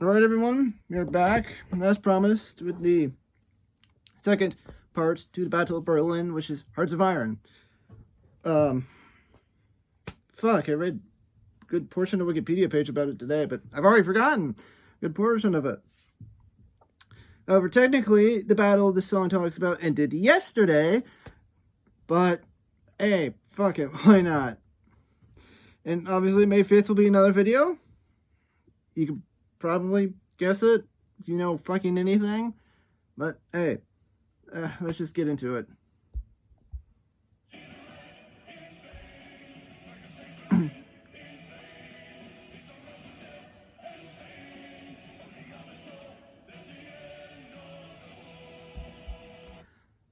Alright, everyone, we're back, as promised, with the second part to the Battle of Berlin, which is Hearts of Iron. I read a good portion of the Wikipedia page about it today, but I've already forgotten a good portion of it. However, technically, the battle this song talks about ended yesterday, but hey, fuck it, why not? And obviously, May 5th will be another video. You can probably guess it if you know fucking anything, but hey, let's just get into it.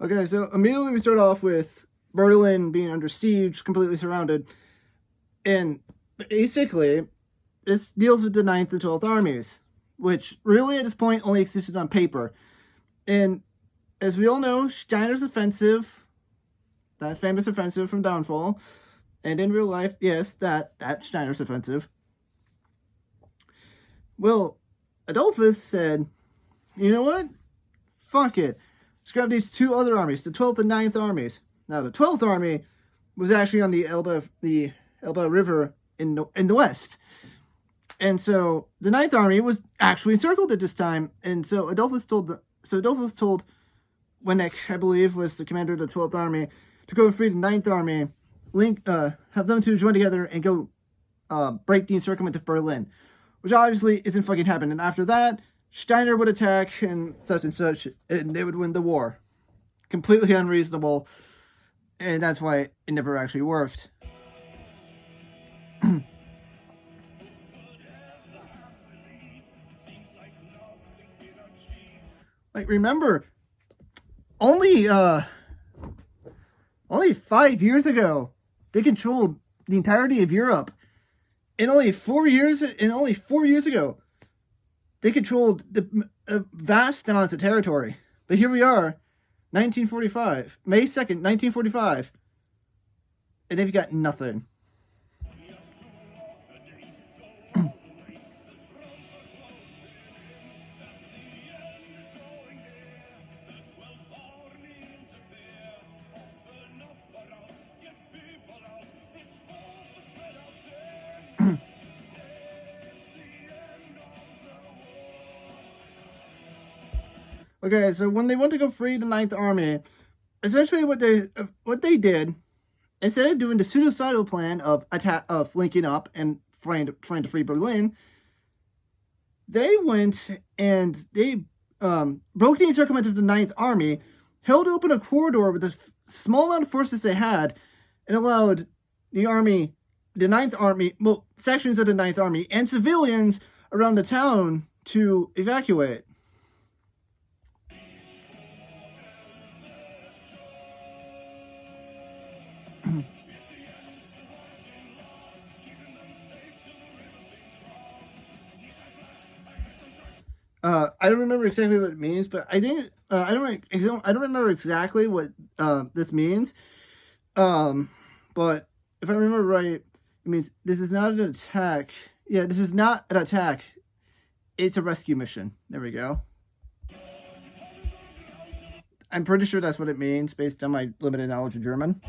Okay, so immediately we start off with Berlin being under siege, completely surrounded, and basically this deals with the 9th and 12th armies, which really at this point only existed on paper. And as we all know, Steiner's offensive, that famous offensive from Downfall, and in real life, yes, that Steiner's offensive. Well, Adolphus said, you know what? Fuck it. Let's grab these two other armies, the 12th and 9th armies. Now, the 12th army was actually on the Elbe River in the west. And so the 9th army was actually encircled at this time. And so Adolphus told Winnick, I believe, was the commander of the 12th army, to go free the 9th army, have them two join together and go break the encirclement of Berlin, which obviously isn't fucking happening. And after that, Steiner would attack and such, and they would win the war. Completely unreasonable, and that's why it never actually worked. Like, remember, only 5 years ago, they controlled the entirety of Europe. And only 4 years ago, they controlled the vast amounts of territory. But here we are, 1945, May 2nd, 1945, and they've got nothing. Okay, so when they went to go free the 9th Army, essentially what they did, instead of doing the suicidal plan of linking up and trying to free Berlin, they went and they broke the encirclement of the 9th Army, held open a corridor with the small amount of forces they had, and allowed the 9th Army, sections of the 9th Army, and civilians around the town to evacuate. I don't remember exactly what it means, but I think I don't remember exactly what this means. But if I remember right, it means this is not an attack. Yeah, this is not an attack. It's a rescue mission. There we go. I'm pretty sure that's what it means based on my limited knowledge of German.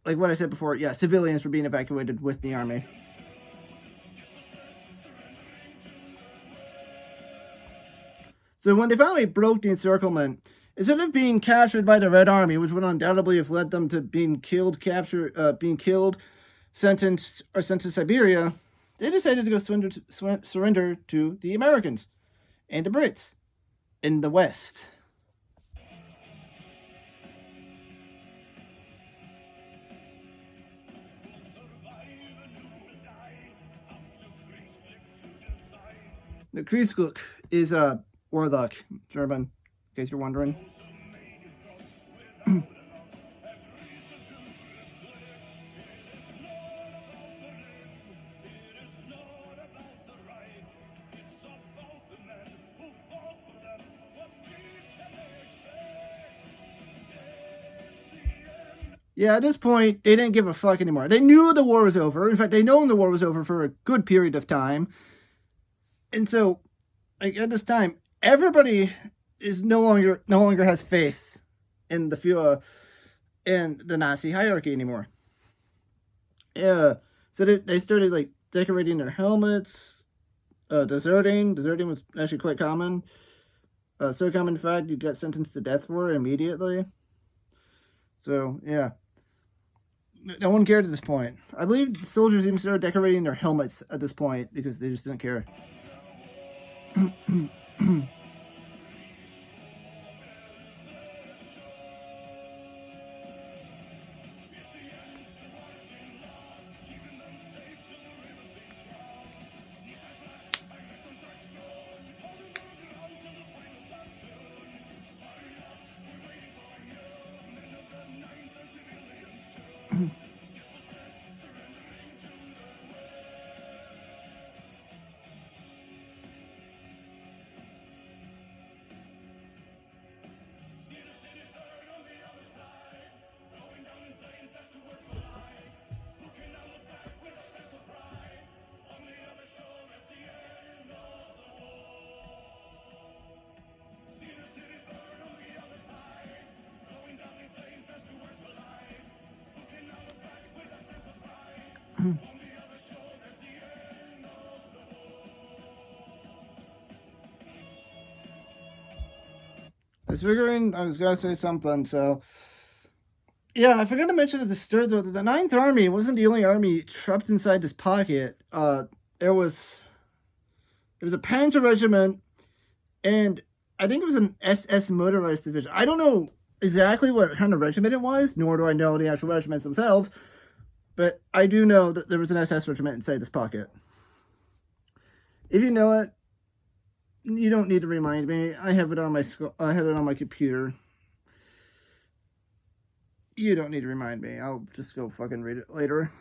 Like what I said before, yeah, civilians were being evacuated with the army. So when they finally broke the encirclement, instead of being captured by the Red Army, which would undoubtedly have led them to being killed, sentenced to Siberia, they decided to go surrender to the Americans and the Brits in the West. The Kriegskluck is a warlock, German, in case you're wondering. Yeah, at this point, they didn't give a fuck anymore. They knew the war was over. In fact, they known the war was over for a good period of time. And so, like at this time, everybody is no longer has faith in the Führer and the Nazi hierarchy anymore. Yeah, so they started like decorating their helmets, deserting. Deserting was actually quite common. So common, in fact, you got sentenced to death for it immediately. So yeah, no one cared at this point. I believe the soldiers even started decorating their helmets at this point because they just didn't care. I was figuring I was gonna say something, so yeah, I forgot to mention at the start though that the Ninth Army wasn't the only army trapped inside this pocket. There was a Panzer regiment, and I think it was an SS motorized division. I don't know exactly what kind of regiment it was, nor do I know the actual regiments themselves, but I do know that there was an SS regiment inside this pocket. If you know it, you don't need to remind me. I have it on my computer. You don't need to remind me. I'll just go fucking read it later.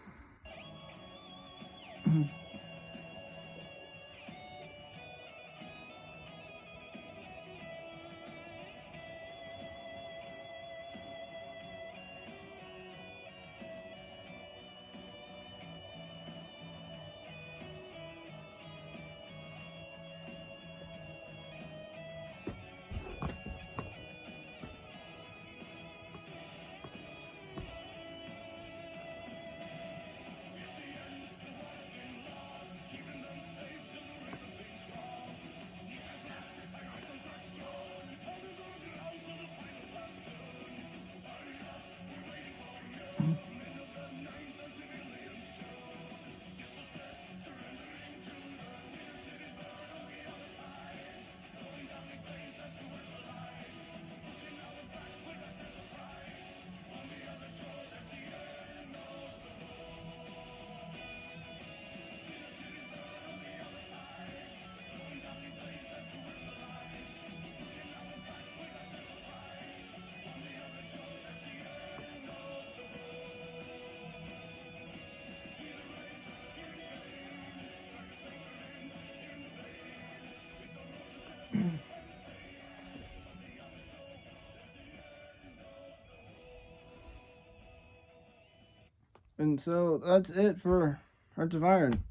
And so that's it for Hearts of Iron.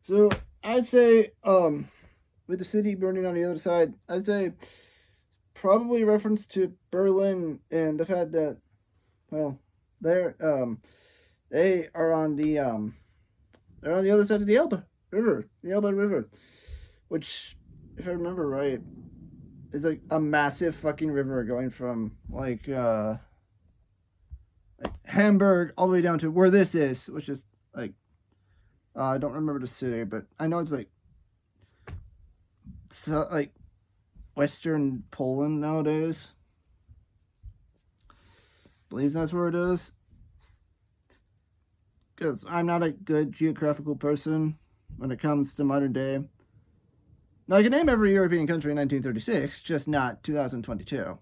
So I'd say, with the city burning on the other side, I'd say probably reference to Berlin and the fact that, well, they are on they're on the other side of the Elbe River, which, if I remember right, is like a massive fucking river going from like Hamburg all the way down to where this is, which is like I don't remember the city, but I know it's like Western Poland nowadays. I believe that's where it is. Because I'm not a good geographical person when it comes to modern day. Now, I can name every European country in 1936, just not 2022.